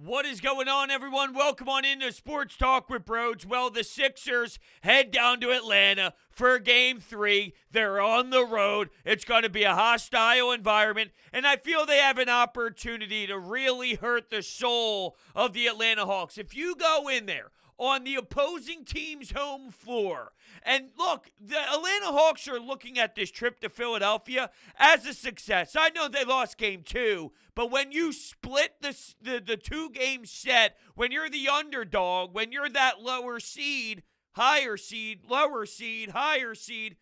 What is going on, everyone? Welcome on into Sports Talk with Brodes. Well, the Sixers head down to Atlanta for Game 3. They're on the road. It's going to be a hostile environment, and I feel they have an opportunity to really hurt the soul of the Atlanta Hawks. If you go in there on the opposing team's home floor. And look, the Atlanta Hawks are looking at this trip to Philadelphia as a success. I know they lost game 2, but when you split the two-game set, when you're the underdog, when you're that lower seed, higher seed, lower seed, higher seed,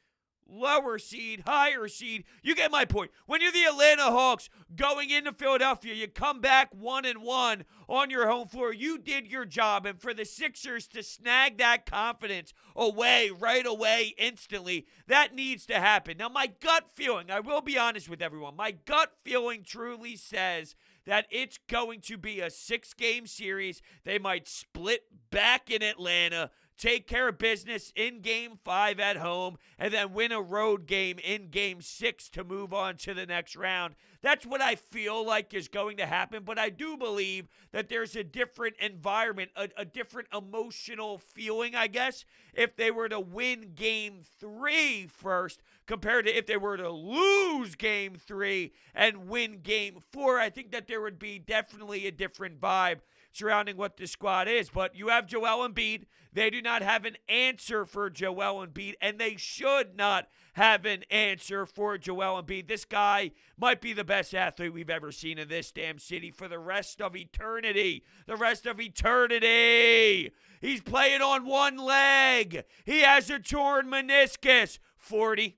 lower seed, higher seed. You get my point. When you're the Atlanta Hawks going into Philadelphia, you come back 1-1 on your home floor. You did your job. And for the Sixers to snag that confidence away, right away, instantly, that needs to happen. Now, my gut feeling, I will be honest with everyone, my gut feeling truly says that it's going to be a 6-game series. They might split back in Atlanta, take care of business in Game 5 at home, and then win a road game in Game 6 to move on to the next round. That's what I feel like is going to happen, but I do believe that there's a different environment, a different emotional feeling, I guess, if they were to win Game 3 first compared to if they were to lose Game 3 and win Game 4. I think that there would be definitely a different vibe surrounding what the squad is. But you have Joel Embiid. They do not have an answer for Joel Embiid, and they should not have an answer for Joel Embiid. This guy might be the best athlete we've ever seen in this damn city for the rest of eternity. The rest of eternity. He's playing on one leg. He has a torn meniscus. 40,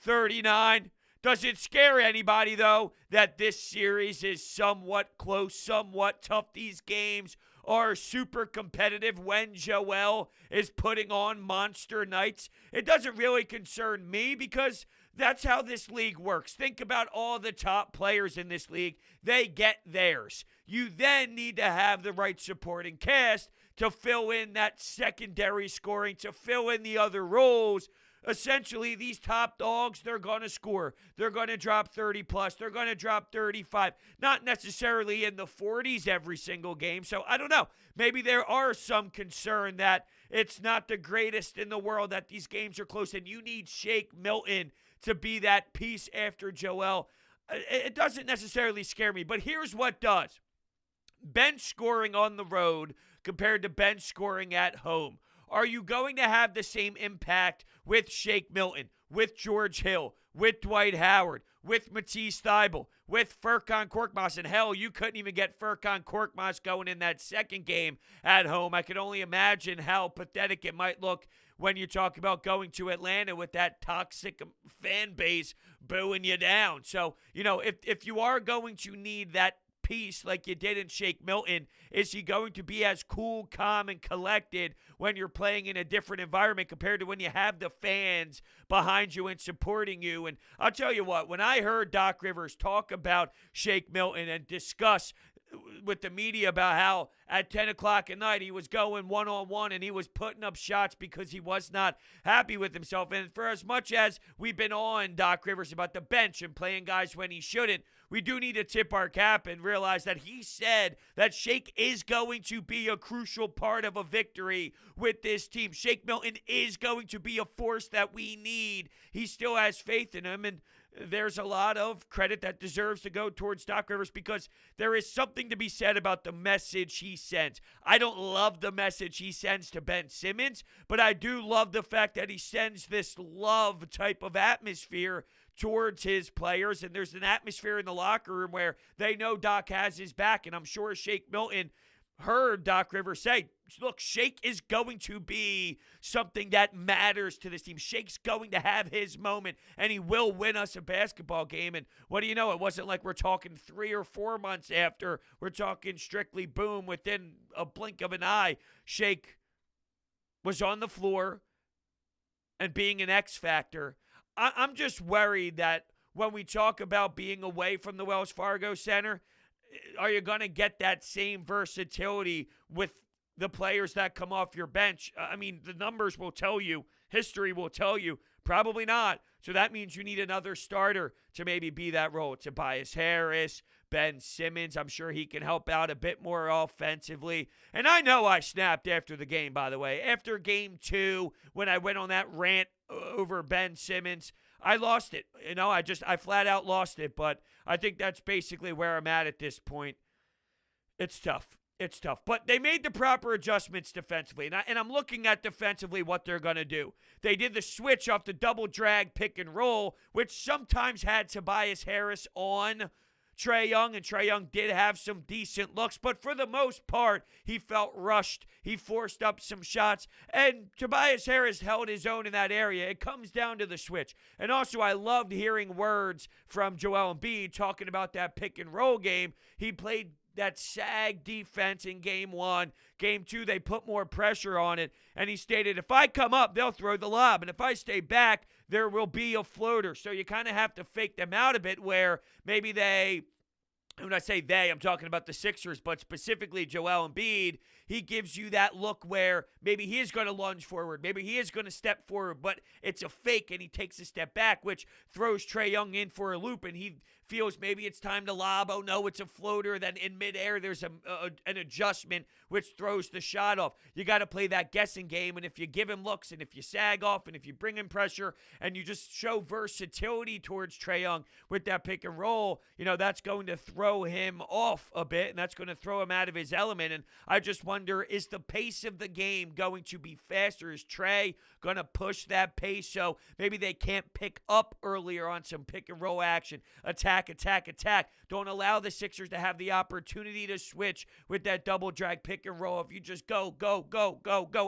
39. Does it scare anybody, though, that this series is somewhat close, somewhat tough? These games are super competitive when Joel is putting on monster nights. It doesn't really concern me because that's how this league works. Think about all the top players in this league. They get theirs. You then need to have the right supporting cast to fill in that secondary scoring, to fill in the other roles. Essentially, these top dogs, they're going to score. They're going to drop 30 plus. They're going to drop 35. Not necessarily in the 40s every single game. So I don't know. Maybe there are some concern that it's not the greatest in the world, that these games are close, and you need Shake Milton to be that piece after Joel. It doesn't necessarily scare me, but here's what does. Bench scoring on the road compared to bench scoring at home. Are you going to have the same impact with Shake Milton, with George Hill, with Dwight Howard, with Matisse Thybulle, with Furkan Korkmaz? And hell, you couldn't even get Furkan Korkmaz going in that second game at home. I can only imagine how pathetic it might look when you talk about going to Atlanta with that toxic fan base booing you down. So, if you are going to need that piece like you did in Shake Milton, is he going to be as cool, calm, and collected when you're playing in a different environment compared to when you have the fans behind you and supporting you? And I'll tell you what, when I heard Doc Rivers talk about Shake Milton and discuss with the media about how at 10 o'clock at night he was going one-on-one and he was putting up shots because he was not happy with himself. And for as much as we've been on Doc Rivers about the bench and playing guys when he shouldn't, we do need to tip our cap and realize that he said that Shake is going to be a crucial part of a victory with this team. Shake Milton is going to be a force that we need. He still has faith in him, and there's a lot of credit that deserves to go towards Doc Rivers because there is something to be said about the message he sends. I don't love the message he sends to Ben Simmons, but I do love the fact that he sends this love type of atmosphere towards his players, and there's an atmosphere in the locker room where they know Doc has his back, and I'm sure Shake Milton heard Doc Rivers say, look, Shake is going to be something that matters to this team. Shake's going to have his moment, and he will win us a basketball game. And what do you know? It wasn't like we're talking 3 or 4 months after. We're talking strictly boom, within a blink of an eye. Shake was on the floor and being an X factor. I'm just worried that when we talk about being away from the Wells Fargo Center, are you going to get that same versatility with the players that come off your bench? I mean, the numbers will tell you, history will tell you, Probably not. So that means you need another starter to maybe be that role. Tobias Harris, Ben Simmons. I'm sure he can help out a bit more offensively. And I know I snapped after the game, by the way. After game 2, when I went on that rant over Ben Simmons, I lost it. I flat out lost it. But I think that's basically where I'm at this point. It's tough. It's tough. But they made the proper adjustments defensively. And I'm looking at defensively what they're going to do. They did the switch off the double drag pick and roll, which sometimes had Tobias Harris on Trae Young, and Trae Young did have some decent looks, but for the most part, he felt rushed. He forced up some shots, and Tobias Harris held his own in that area. It comes down to the switch. And also, I loved hearing words from Joel Embiid talking about that pick and roll game. He played that sag defense in game 1. Game 2, they put more pressure on it. And he stated, if I come up, they'll throw the lob. And if I stay back, there will be a floater. So you kind of have to fake them out a bit where maybe when I say they, I'm talking about the Sixers, but specifically Joel Embiid, he gives you that look where maybe he is going to lunge forward. Maybe he is going to step forward, but it's a fake and he takes a step back, which throws Trae Young in for a loop, and he feels maybe it's time to lob. Oh, no, it's a floater. Then in midair, there's an adjustment, which throws the shot off. You got to play that guessing game, and if you give him looks, and if you sag off, and if you bring in pressure, and you just show versatility towards Trae Young with that pick and roll, that's going to throw him off a bit, and that's going to throw him out of his element. And I just wonder, is the pace of the game going to be faster? Is Trae going to push that pace so maybe they can't pick up earlier on some pick and roll action? Attack. Don't allow the Sixers to have the opportunity to switch with that double drag pick and roll. If you just go,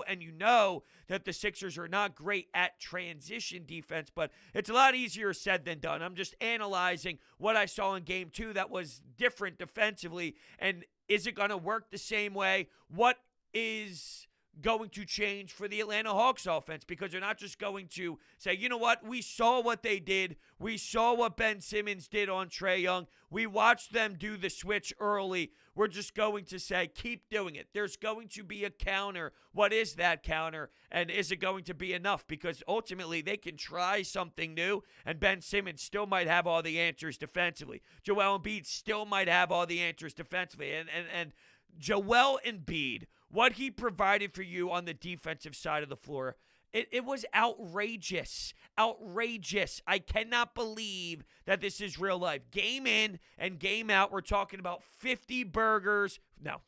and you know that the Sixers are not great at transition defense, but it's a lot easier said than done. I'm just analyzing what I saw in game 2 that was different defensively, and is it going to work the same way? What is going to change for the Atlanta Hawks offense? Because they're not just going to say, you know what, we saw what they did. We saw what Ben Simmons did on Trae Young. We watched them do the switch early. We're just going to say, keep doing it. There's going to be a counter. What is that counter? And is it going to be enough? Because ultimately they can try something new, and Ben Simmons still might have all the answers defensively. Joel Embiid still might have all the answers defensively. And Joel Embiid, what he provided for you on the defensive side of the floor, it was outrageous. Outrageous. I cannot believe that this is real life. Game in and game out, we're talking about 50 burgers. No.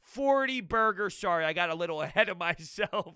40 burgers. Sorry, I got a little ahead of myself.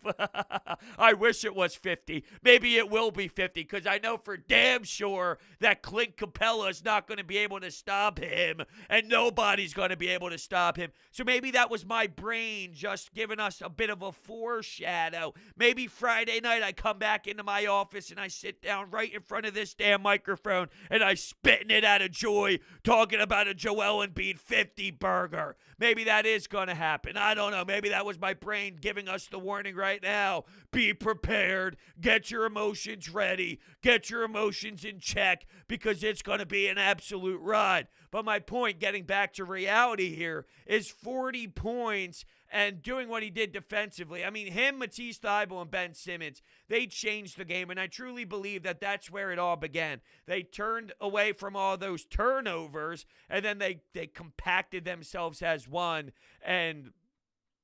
I wish it was 50. Maybe it will be 50, because I know for damn sure that Clint Capella is not going to be able to stop him, and nobody's going to be able to stop him. So maybe that was my brain just giving us a bit of a foreshadow. Maybe Friday night I come back into my office and I sit down right in front of this damn microphone and I spitting it out of joy talking about a Joel Embiid 50 burger. Maybe that is going to happen. I don't know. Maybe that was my brain giving us the warning right now. Be prepared. Get your emotions ready. Get your emotions in check, because it's going to be an absolute ride. But my point, getting back to reality here, is 40 points and doing what he did defensively. I mean, him, Matisse Thybulle, and Ben Simmons, they changed the game, and I truly believe that that's where it all began. They turned away from all those turnovers, and then they compacted themselves as one and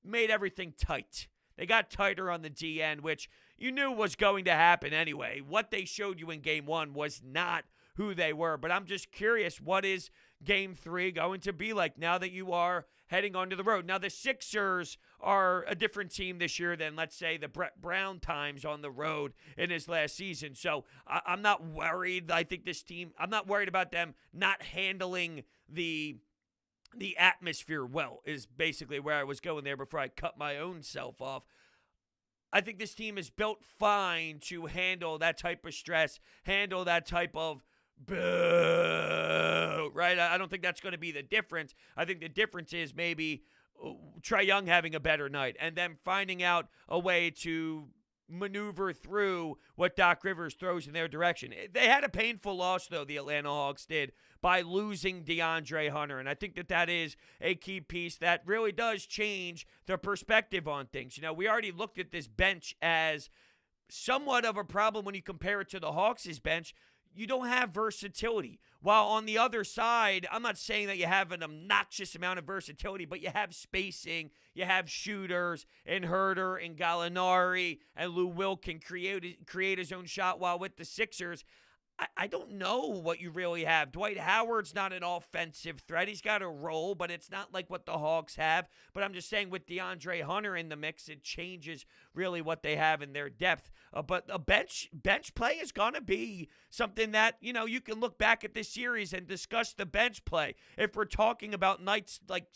made everything tight. They got tighter on the D end, which you knew was going to happen anyway. What they showed you in game 1 was not who they were, but I'm just curious, what is game 3 going to be like now that you are heading onto the road? Now, the Sixers are a different team this year than, let's say, the Brett Brown times on the road in his last season. So I'm not worried. I think this team, I'm not worried about them not handling the atmosphere well, is basically where I was going there before I cut my own self off. I think this team is built fine to handle that type of stress, handle that type of boo, right? I don't think that's going to be the difference. I think the difference is maybe Trae Young having a better night and them finding out a way to maneuver through what Doc Rivers throws in their direction. They had a painful loss, though, the Atlanta Hawks did, by losing DeAndre Hunter, and I think that is a key piece that really does change the perspective on things. We already looked at this bench as somewhat of a problem when you compare it to the Hawks' bench. You don't have versatility. While on the other side, I'm not saying that you have an obnoxious amount of versatility, but you have spacing, you have shooters, and Herter and Gallinari, and Lou Will can create his own shot, while with the Sixers, I don't know what you really have. Dwight Howard's not an offensive threat. He's got a role, but it's not like what the Hawks have. But I'm just saying with DeAndre Hunter in the mix, it changes really what they have in their depth. But a bench play is going to be something that, you can look back at this series and discuss the bench play. If we're talking about nights like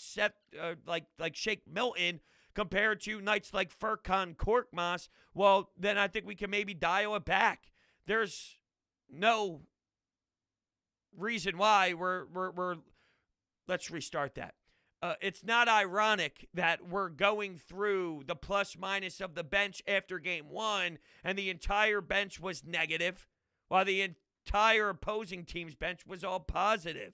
like Shake Milton compared to nights like Furkan Korkmaz, well, then I think we can maybe dial it back. There's no reason why we're let's restart that. It's not ironic that we're going through the plus minus of the bench after game one and the entire bench was negative while the entire opposing team's bench was all positive.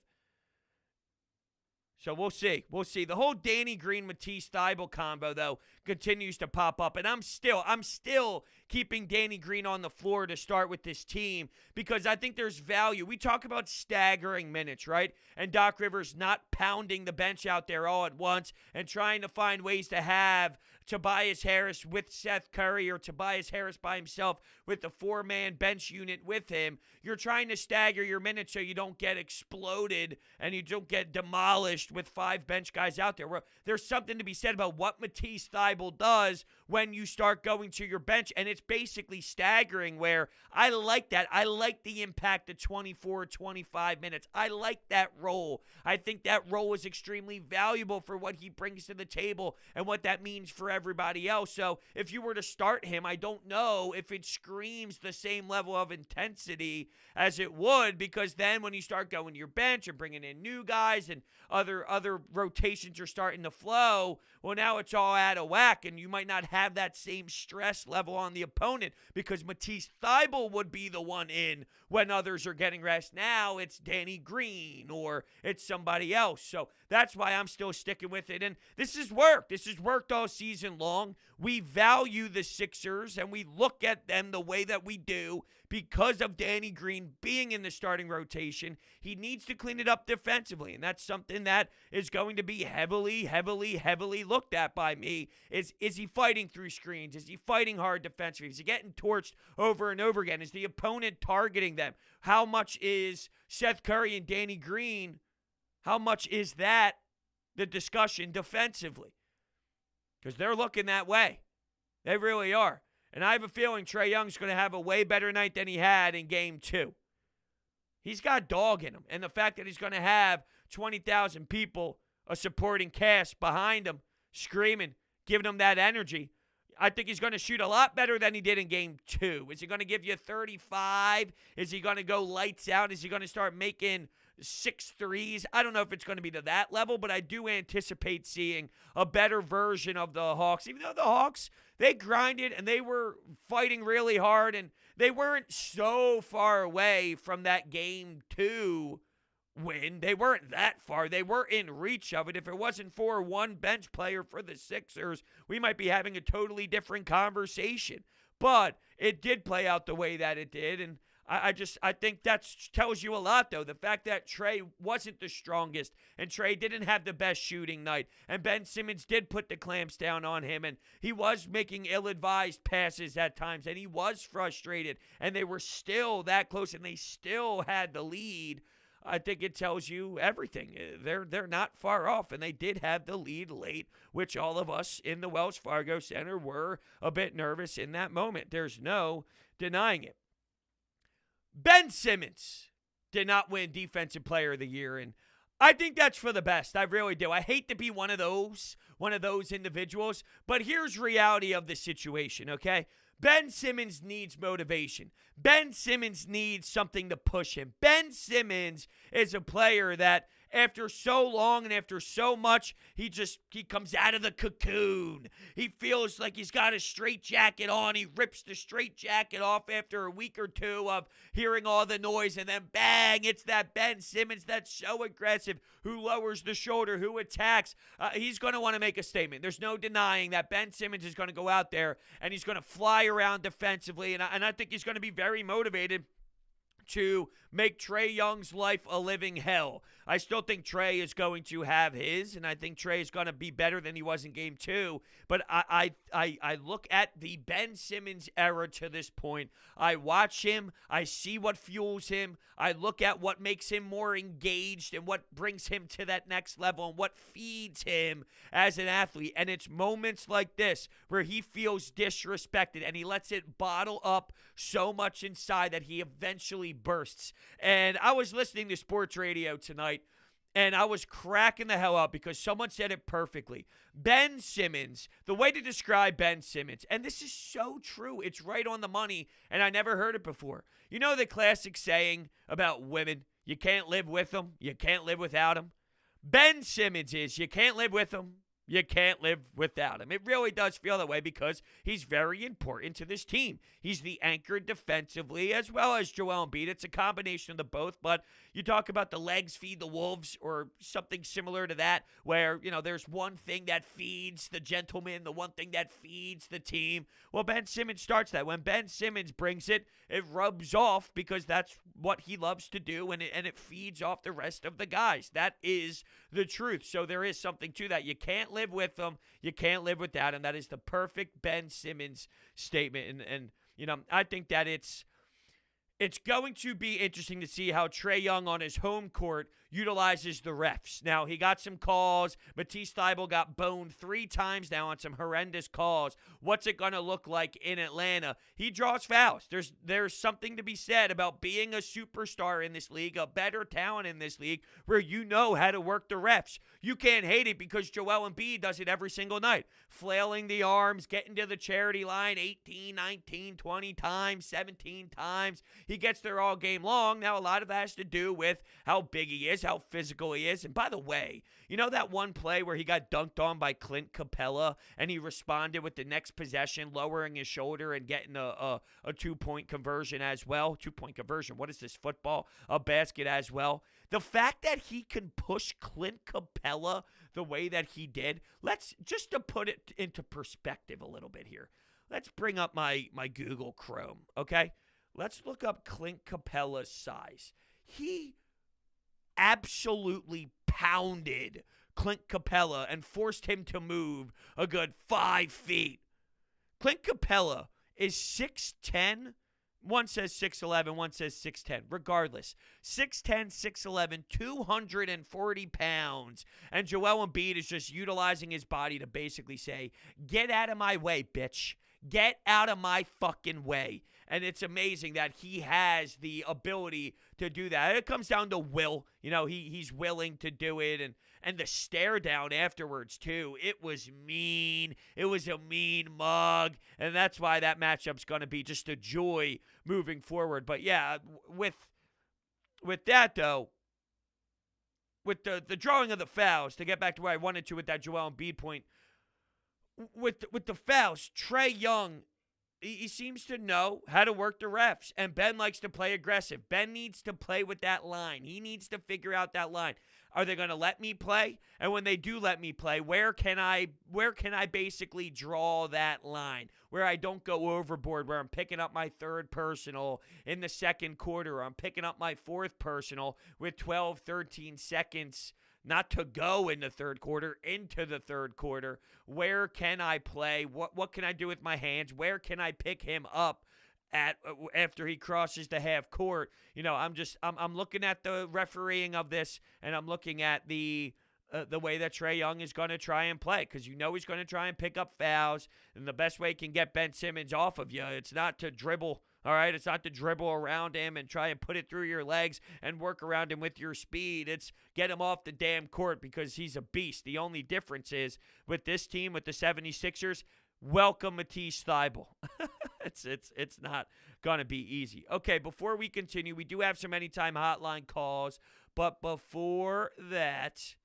So we'll see. The whole Danny Green, Matisse Thybulle combo, though, continues to pop up. And I'm still keeping Danny Green on the floor to start with this team because I think there's value. We talk about staggering minutes, right? And Doc Rivers not pounding the bench out there all at once and trying to find ways to have Tobias Harris with Seth Curry or Tobias Harris by himself with the four-man bench unit with him. You're trying to stagger your minutes so you don't get exploded and you don't get demolished with five bench guys out there. There's something to be said about what Matisse Thybulle does when you start going to your bench, and it's basically staggering where I like that. I like the impact of 24, 25 minutes. I like that role. I think that role is extremely valuable for what he brings to the table and what that means for everybody else. So if you were to start him, I don't know if it screams the same level of intensity as it would, because then when you start going to your bench and bringing in new guys and other rotations are starting to flow, well, now it's all out of whack, and you might not have that same stress level on the opponent because Matisse Thybulle would be the one in when others are getting rest. Now it's Danny Green or it's somebody else. So that's why I'm still sticking with it. And this has worked. This has worked all season long. We value the Sixers and we look at them the way that we do because of Danny Green being in the starting rotation. He needs to clean it up defensively, and that's something that is going to be heavily looked at by me. Is he fighting through screens? Is he fighting hard defensively? Is he getting torched over and over again? Is the opponent targeting them? How much is Seth Curry and Danny Green, how much is that the discussion defensively? Because they're looking that way. They really are. And I have a feeling Trae Young's going to have a way better night than he had in Game 2. He's got dog in him. And the fact that he's going to have 20,000 people, a supporting cast behind him, screaming, giving him that energy, I think he's going to shoot a lot better than he did in Game 2. Is he going to give you 35? Is he going to go lights out? Is he going to start making 6 threes? I don't know if it's going to be to that level, but I do anticipate seeing a better version of the Hawks. Even though the Hawks, they grinded and they were fighting really hard, and they weren't so far away from that Game 2 win. They weren't that far. They were in reach of it. If it wasn't for one bench player for the Sixers, we might be having a totally different conversation. But it did play out the way that it did, and I think that tells you a lot, though. The fact that Trae wasn't the strongest and Trae didn't have the best shooting night, and Ben Simmons did put the clamps down on him, and he was making ill-advised passes at times, and he was frustrated, and they were still that close, and they still had the lead. I think it tells you everything. They're not far off, and they did have the lead late, which all of us in the Wells Fargo Center were a bit nervous in that moment. There's no denying it. Ben Simmons did not win Defensive Player of the Year, and I think that's for the best. I really do. I hate to be one of those individuals, but here's reality of the situation, okay? Ben Simmons needs motivation. Ben Simmons needs something to push him. Ben Simmons is a player that after so long and after so much, he comes out of the cocoon. He feels like he's got a straitjacket on. He rips the straitjacket off after a week or two of hearing all the noise, and then bang, it's that Ben Simmons that's so aggressive, who lowers the shoulder, who attacks. He's going to want to make a statement. There's no denying that Ben Simmons is going to go out there and he's going to fly around defensively, and I think he's going to be very motivated to make Trae Young's life a living hell. I still think Trae is going to have his, and I think Trae is going to be better than he was in Game 2. But I look at the Ben Simmons era to this point. I watch him. I see what fuels him. I look at what makes him more engaged and what brings him to that next level and what feeds him as an athlete. And it's moments like this where he feels disrespected and he lets it bottle up so much inside that he eventually bursts. And I was listening to sports radio tonight, and I was cracking the hell up because someone said it perfectly. Ben Simmons, the way to describe Ben Simmons, and this is so true, it's right on the money, and I never heard it before. You know the classic saying about women, you can't live with them, you can't live without them? Ben Simmons is, you can't live with them, you can't live without him. It really does feel that way because he's very important to this team. He's the anchor defensively as well as Joel Embiid. It's a combination of the both, but you talk about the legs feed the wolves or something similar to that where, there's one thing that feeds the gentleman, the one thing that feeds the team. Well, Ben Simmons starts that. When Ben Simmons brings it, it rubs off because that's what he loves to do, and it feeds off the rest of the guys. That is the truth. So there is something to that. You can't live with them. You can't live without him. That is the perfect Ben Simmons statement. And I think that it's going to be interesting to see how Trae Young on his home court utilizes the refs. Now, he got some calls. Matisse Thybulle got boned 3 times now on some horrendous calls. What's it going to look like in Atlanta? He draws fouls. There's something to be said about being a superstar in this league, a better talent in this league, where you know how to work the refs. You can't hate it because Joel Embiid does it every single night. Flailing the arms, getting to the charity line 18, 19, 20 times, 17 times. He gets there all game long. Now, a lot of that has to do with how big he is, how physical he is. And by the way, you know that one play where he got dunked on by Clint Capella and he responded with the next possession, lowering his shoulder and getting a 2-point conversion as well? 2-point conversion. What is this, football? A basket as well. The fact that he can push Clint Capella the way that he did, just to put it into perspective a little bit here, let's bring up my Google Chrome, okay? Let's look up Clint Capella's size. He absolutely pounded Clint Capella and forced him to move a good 5 feet. Clint Capella is 6'10". One says 6'11", one says 6'10". Regardless, 6'10", 6'11", 240 pounds. And Joel Embiid is just utilizing his body to basically say, get out of my way, bitch. Get out of my fucking way. And it's amazing that he has the ability to do that. It comes down to will. He's willing to do it. And the stare down afterwards, too. It was mean. It was a mean mug. And that's why that matchup's going to be just a joy moving forward. But, yeah, with that, though, with the drawing of the fouls, to get back to where I wanted to with that Joel Embiid point, with the fouls, Trae Young, he seems to know how to work the refs, and Ben likes to play aggressive. Ben needs to play with that line. He needs to figure out that line. Are they going to let me play? And when they do let me play, where can I basically draw that line where I don't go overboard, where I'm picking up my third personal in the second quarter, or I'm picking up my fourth personal with 12, 13 seconds not to go in the third quarter, into the third quarter. Where can I play? What can I do with my hands? Where can I pick him up after he crosses the half court? I'm looking at the refereeing of this, and I'm looking at the way that Trae Young is going to try and play, because he's going to try and pick up fouls, and the best way he can get Ben Simmons off of you, it's not to dribble. All right, it's not to dribble around him and try and put it through your legs and work around him with your speed. It's get him off the damn court because he's a beast. The only difference is with this team, with the 76ers, welcome Matisse Thybulle. It's not going to be easy. Okay, before we continue, we do have some Anytime Hotline calls, But before that,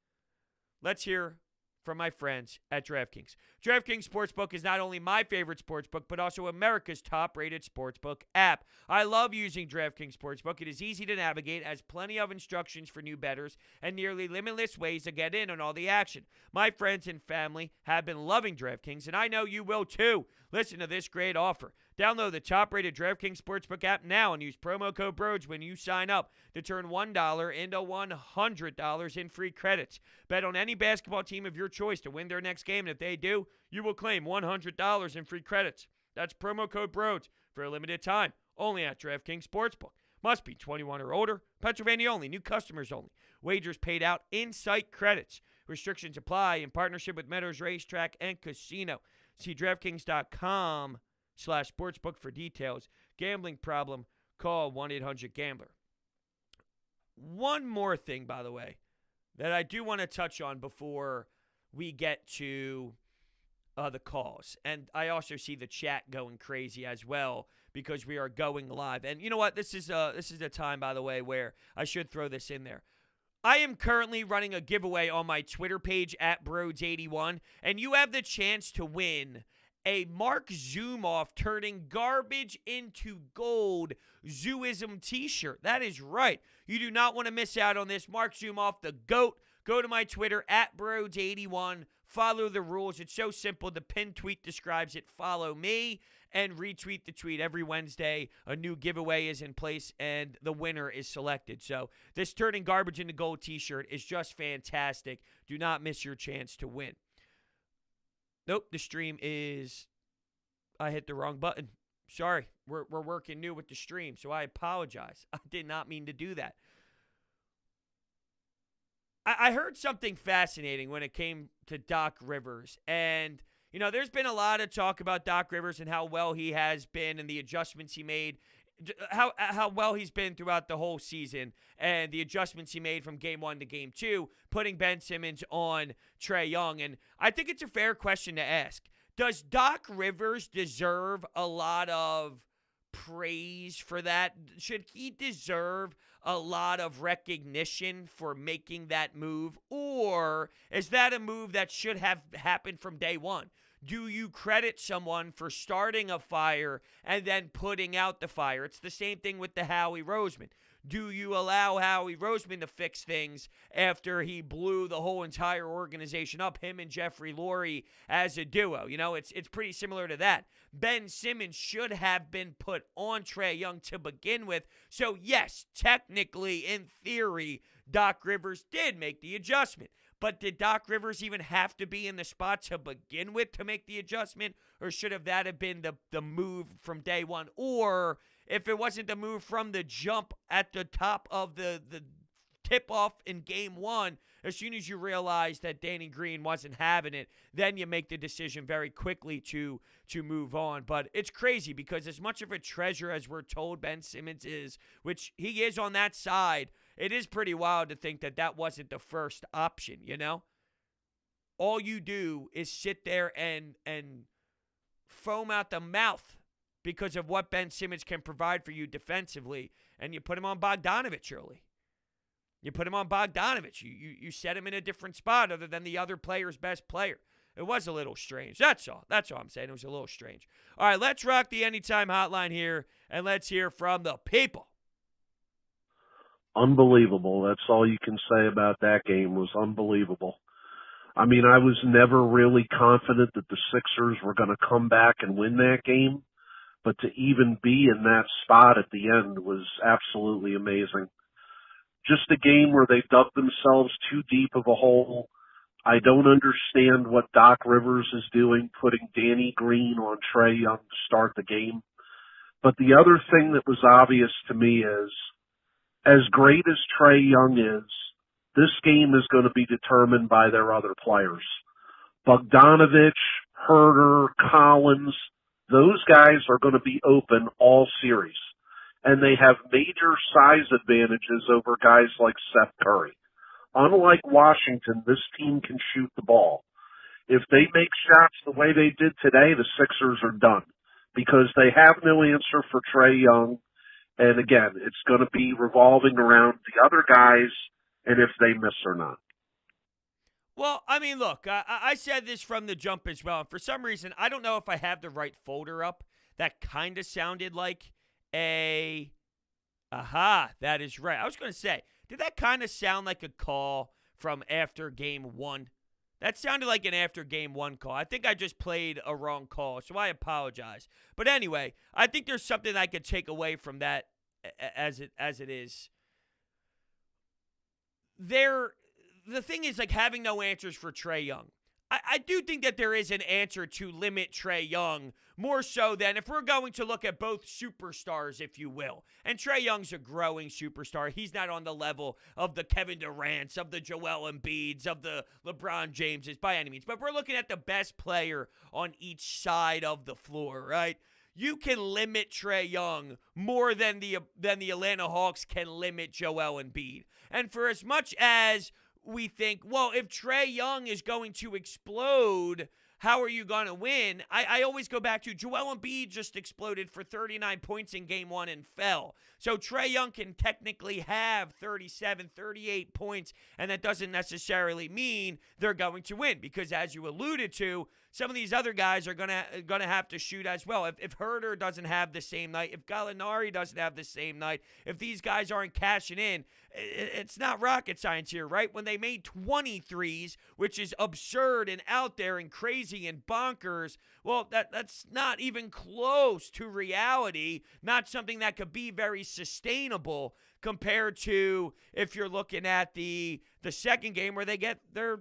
let's hear from my friends at DraftKings. DraftKings Sportsbook is not only my favorite sportsbook, but also America's top-rated sportsbook app. I love using DraftKings Sportsbook. It is easy to navigate, has plenty of instructions for new bettors, and nearly limitless ways to get in on all the action. My friends and family have been loving DraftKings, and I know you will too. Listen to this great offer. Download the top-rated DraftKings Sportsbook app now and use promo code Brodes when you sign up to turn $1 into $100 in free credits. Bet on any basketball team of your choice to win their next game, and if they do, you will claim $100 in free credits. That's promo code Brodes for a limited time, only at DraftKings Sportsbook. Must be 21 or older. Pennsylvania only. New customers only. Wagers paid out in-site credits. Restrictions apply in partnership with Meadows Racetrack and Casino. See DraftKings.com/sportsbook for details. Gambling problem? Call 1-800-GAMBLER. One more thing, by the way, that I do want to touch on before we get to the calls. And I also see the chat going crazy as well because we are going live. And you know what? This is a time, by the way, where I should throw this in there. I am currently running a giveaway on my Twitter page at Brodes81, and you have the chance to win a Mark Zoomoff turning garbage into gold Zooism t-shirt. That is right. You do not want to miss out on this. Mark Zoomoff, the GOAT. Go to my Twitter at Brodes81. Follow the rules. It's so simple. The pinned tweet describes it. Follow me and retweet the tweet. Every Wednesday, a new giveaway is in place, and the winner is selected. So this turning garbage into gold t-shirt is just fantastic. Do not miss your chance to win. Nope, the stream is... I hit the wrong button. Sorry, we're working new with the stream, so I apologize. I did not mean to do that. I heard something fascinating when it came to Doc Rivers, and you know, there's been a lot of talk about Doc Rivers and how well he has been and the adjustments he made, how well he's been throughout the whole season and the adjustments he made from game 1 to game 2, putting Ben Simmons on Trae Young. And I think it's a fair question to ask. Does Doc Rivers deserve a lot of praise for that? Should he deserve a lot of recognition for making that move? Or is that a move that should have happened from day one? Do you credit someone for starting a fire and then putting out the fire? It's the same thing with the Howie Roseman. Do you allow Howie Roseman to fix things after he blew the whole entire organization up, him and Jeffrey Lurie as a duo? You know, it's pretty similar to that. Ben Simmons should have been put on Trae Young to begin with. So, yes, technically, in theory, Doc Rivers did make the adjustment. But did Doc Rivers even have to be in the spot to begin with to make the adjustment? Or should that have been the move from day one? Or if it wasn't the move from the jump at the top of the tip-off in game 1, as soon as you realize that Danny Green wasn't having it, then you make the decision very quickly to move on. But it's crazy because as much of a treasure as we're told Ben Simmons is, which he is on that side, it is pretty wild to think that wasn't the first option, you know? All you do is sit there and foam out the mouth because of what Ben Simmons can provide for you defensively, and you put him on Bogdanovich early. You put him on Bogdanovich. You set him in a different spot other than the other player's best player. It was a little strange. That's all. That's all I'm saying. It was a little strange. All right, let's rock the Anytime Hotline here, and let's hear from the people. Unbelievable. That's all you can say about that game. Was unbelievable. I mean, I was never really confident that the Sixers were going to come back and win that game, but to even be in that spot at the end was absolutely amazing. Just a game where they dug themselves too deep of a hole. I don't understand what Doc Rivers is doing, putting Danny Green on Trae Young to start the game. But the other thing that was obvious to me is, as great as Trae Young is, this game is going to be determined by their other players. Bogdanovich, Herter, Collins, those guys are going to be open all series. And they have major size advantages over guys like Seth Curry. Unlike Washington, this team can shoot the ball. If they make shots the way they did today, the Sixers are done because they have no answer for Trae Young. And again, it's going to be revolving around the other guys and if they miss or not. Well, I mean, look, I said this from the jump as well. And for some reason, I don't know if I have the right folder up. That kind of sounded like aha, that is right. I was going to say, did that kind of sound like a call from after game one? That sounded like an after game one call. I think I just played a wrong call, so I apologize. But anyway, I think there's something I could take away from that as it is. The thing is, like, having no answers for Trae Young. I do think that there is an answer to limit Trae Young more so than if we're going to look at both superstars, if you will. And Trae Young's a growing superstar. He's not on the level of the Kevin Durant's, of the Joel Embiid's, of the LeBron James's by any means. But we're looking at the best player on each side of the floor, right? You can limit Trae Young more than the Atlanta Hawks can limit Joel Embiid. And for as much as we think, well, if Trae Young is going to explode, how are you going to win? I always go back to Joel Embiid just exploded for 39 points in game one and fell. So Trae Young can technically have 37, 38 points, and that doesn't necessarily mean they're going to win because, as you alluded to, some of these other guys are gonna have to shoot as well. If Herter doesn't have the same night, if Gallinari doesn't have the same night, if these guys aren't cashing in, it's not rocket science here, right? When they made 23s, which is absurd and out there and crazy and bonkers, well, that's not even close to reality, not something that could be very sustainable compared to if you're looking at the second game where they get their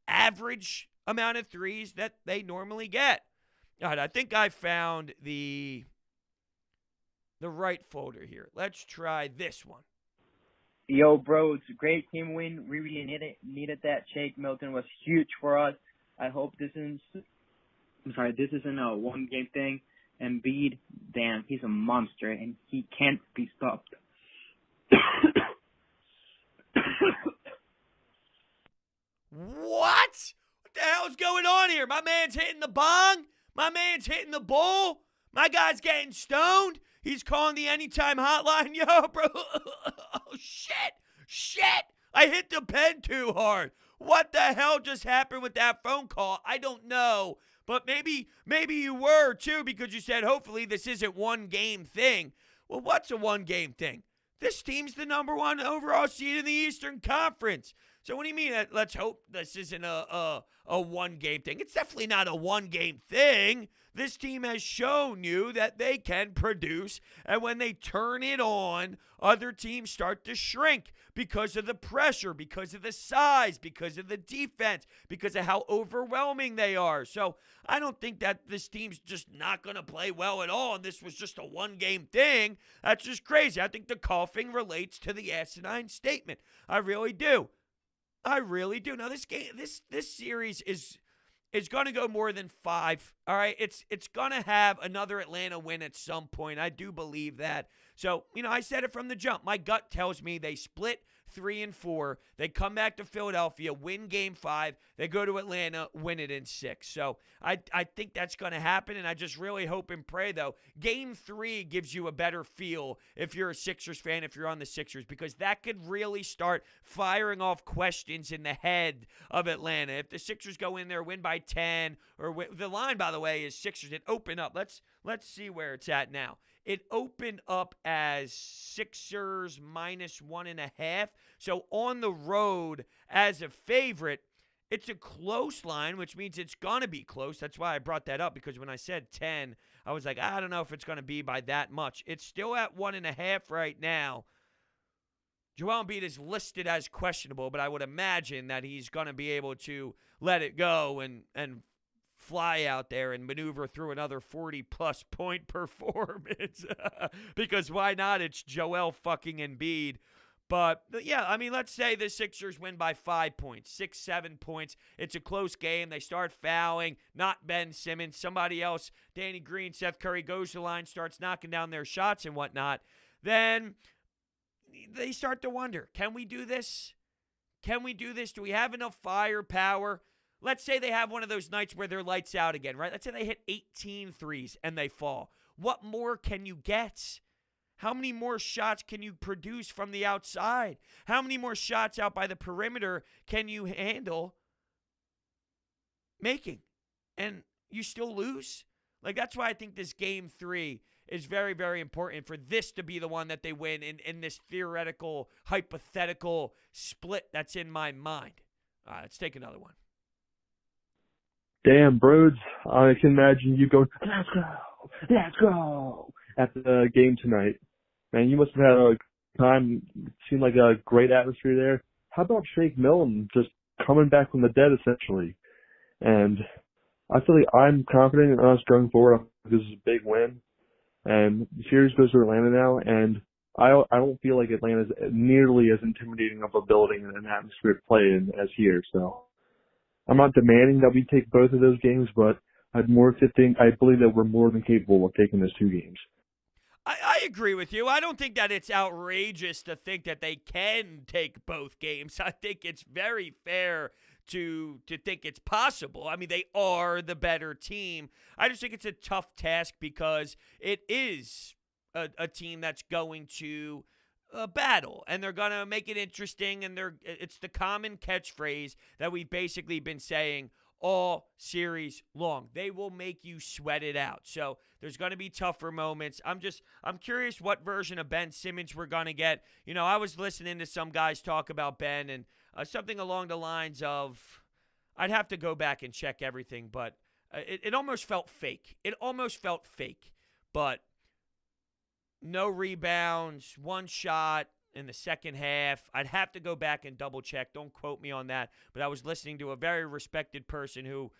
average amount of threes that they normally get. All right, I think I found the right folder here. Let's try this one. Yo, Brodes, great team win. We really needed that. Shake Milton was huge for us. I hope this isn't a one-game thing. Embiid, damn, he's a monster, and he can't be stopped. What? What the hell's going on here? My man's hitting the bong. My man's hitting the bowl. My guy's getting stoned. He's calling the anytime hotline. Yo, bro. Oh, shit. I hit the pen too hard. What the hell just happened with that phone call? I don't know. But maybe you were, too, because you said, hopefully, this isn't one game thing. Well, what's a one game thing? This team's the number one overall seed in the Eastern Conference. So what do you mean? Let's hope this isn't a one-game thing. It's definitely not a one-game thing. This team has shown you that they can produce, and when they turn it on, other teams start to shrink because of the pressure, because of the size, because of the defense, because of how overwhelming they are. So I don't think that this team's just not going to play well at all, and this was just a one-game thing. That's just crazy. I think the coughing relates to the asinine statement. I really do. Now this series is going to go more than 5. All right, it's going to have another Atlanta win at some point. I do believe that. So, I said it from the jump. My gut tells me they split 3 and 4. They come back to Philadelphia, win game 5. They go to Atlanta, win it in 6. So I think that's going to happen, and I just really hope and pray, though. Game 3 gives you a better feel if you're a Sixers fan, if you're on the Sixers, because that could really start firing off questions in the head of Atlanta. If the Sixers go in there, win by 10, or the line, by the way, is Sixers. It opened up. Let's see where it's at now. It opened up as Sixers minus 1.5. So on the road as a favorite, it's a close line, which means it's going to be close. That's why I brought that up, because when I said 10, I was like, I don't know if it's going to be by that much. It's still at 1.5 right now. Joel Embiid is listed as questionable, but I would imagine that he's going to be able to let it go and fly out there and maneuver through another 40-plus point performance. Because why not? It's Joel fucking Embiid. But, yeah, let's say the Sixers win by 5 points, 6, 7 points. It's a close game. They start fouling. Not Ben Simmons. Somebody else, Danny Green, Seth Curry, goes to the line, starts knocking down their shots and whatnot. Then they start to wonder, can we do this? Do we have enough firepower? Let's say they have one of those nights where they're lights out again, right? Let's say they hit 18 threes and they fall. What more can you get? How many more shots can you produce from the outside? How many more shots out by the perimeter can you handle making? And you still lose? Like, that's why I think this game 3 is very, very important for this to be the one that they win in this theoretical, hypothetical split that's in my mind. All right, let's take another one. Damn, Brodes, I can imagine you going, let's go, at the game tonight. Man, you must have had a time, it seemed like a great atmosphere there. How about Shake Milton just coming back from the dead, essentially? And I feel like I'm confident in us going forward. This is a big win. And the series goes to Atlanta now, and I don't feel like Atlanta's nearly as intimidating of a building and an atmosphere to play in as here. So I'm not demanding that we take both of those games, but I believe that we're more than capable of taking those 2 games. I agree with you. I don't think that it's outrageous to think that they can take both games. I think it's very fair to think it's possible. I mean, they are the better team. I just think it's a tough task because it is a team that's going to battle, and they're going to make it interesting, and it's the common catchphrase that we've basically been saying all series long. They will make you sweat it out. So there's going to be tougher moments. I'm curious what version of Ben Simmons we're going to get. You know, I was listening to some guys talk about Ben, and something along the lines of, I'd have to go back and check everything, but it almost felt fake. It almost felt fake. But no rebounds, 1 shot in the second half. I'd have to go back and double check. Don't quote me on that. But I was listening to a very respected person who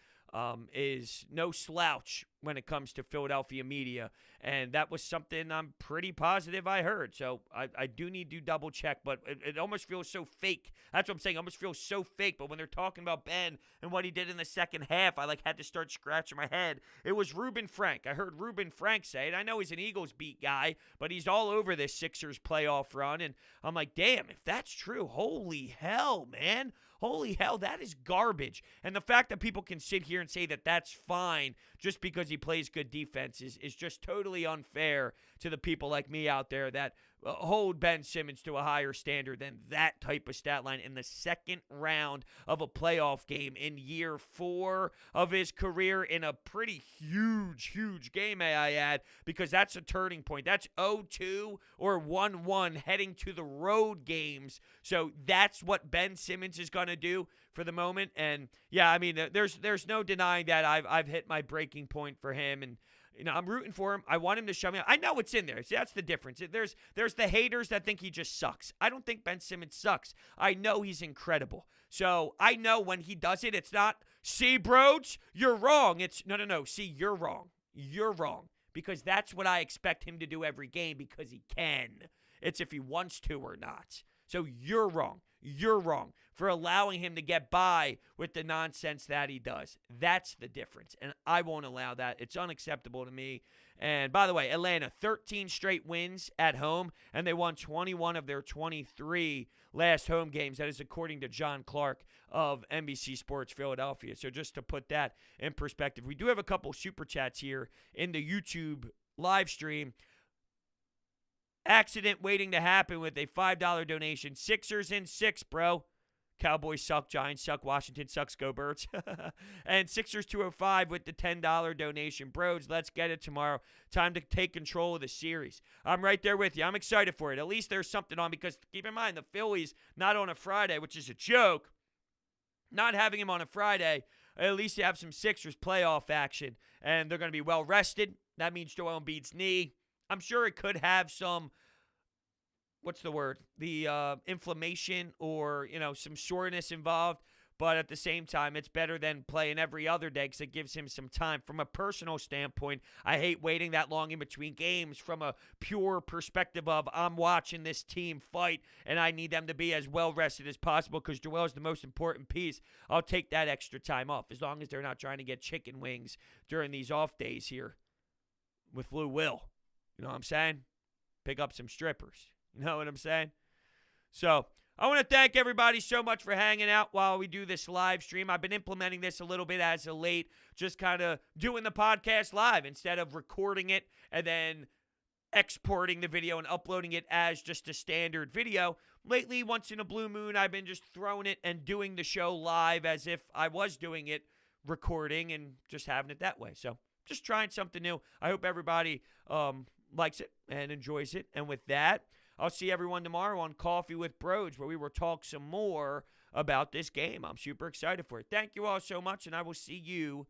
is no slouch when it comes to Philadelphia media. And that was something I'm pretty positive I heard. So I do need to double check, but it almost feels so fake. That's what I'm saying. It almost feels so fake. But when they're talking about Ben and what he did in the second half, I had to start scratching my head. It was Reuben Frank. I heard Reuben Frank say it. I know he's an Eagles beat guy, but he's all over this Sixers playoff run. And I'm like, damn, if that's true, holy hell, man. Holy hell, that is garbage. And the fact that people can sit here and say that that's fine just because he plays good defense is just totally unfair to the people like me out there that hold Ben Simmons to a higher standard than that type of stat line in the second round of a playoff game in year 4 of his career in a pretty huge game, may I add, because that's a turning point. That's 0-2 or 1-1 heading to the road games. So that's what Ben Simmons is going to do for the moment. And yeah, I mean, there's no denying that I've hit my breaking point for him, and you know, I'm rooting for him. I want him to show me. I know it's in there. See, that's the difference. There's the haters that think he just sucks. I don't think Ben Simmons sucks. I know he's incredible. So I know when he does it, it's not, see, Brodes, you're wrong. It's, no. See, you're wrong. You're wrong. Because that's what I expect him to do every game because he can. It's if he wants to or not. So you're wrong. You're wrong for allowing him to get by with the nonsense that he does. That's the difference, and I won't allow that. It's unacceptable to me. And by the way, Atlanta, 13 straight wins at home, and they won 21 of their 23 last home games. That is according to John Clark of NBC Sports Philadelphia. So just to put that in perspective, we do have a couple super chats here in the YouTube live stream. Accident waiting to happen with a $5 donation. Sixers in 6, bro. Cowboys suck, Giants suck, Washington sucks, go Birds. And Sixers 205 with the $10 donation. Brodes, let's get it tomorrow. Time to take control of the series. I'm right there with you. I'm excited for it. At least there's something on because keep in mind the Phillies not on a Friday, which is a joke. Not having him on a Friday, at least you have some Sixers playoff action. And they're going to be well rested. That means Joel Embiid's knee. I'm sure it could have some, what's the word? The inflammation or, some soreness involved. But at the same time, it's better than playing every other day because it gives him some time. From a personal standpoint, I hate waiting that long in between games from a pure perspective of I'm watching this team fight and I need them to be as well rested as possible because Joel is the most important piece. I'll take that extra time off as long as they're not trying to get chicken wings during these off days here with Lou Will. You know what I'm saying? Pick up some strippers. You know what I'm saying? So I want to thank everybody so much for hanging out while we do this live stream. I've been implementing this a little bit as of late, just kind of doing the podcast live instead of recording it and then exporting the video and uploading it as just a standard video. Lately, once in a blue moon, I've been just throwing it and doing the show live as if I was doing it, recording, and just having it that way. So just trying something new. I hope everybody likes it and enjoys it. And with that, I'll see everyone tomorrow on Coffee with Brodes, where we will talk some more about this game. I'm super excited for it. Thank you all so much, and I will see you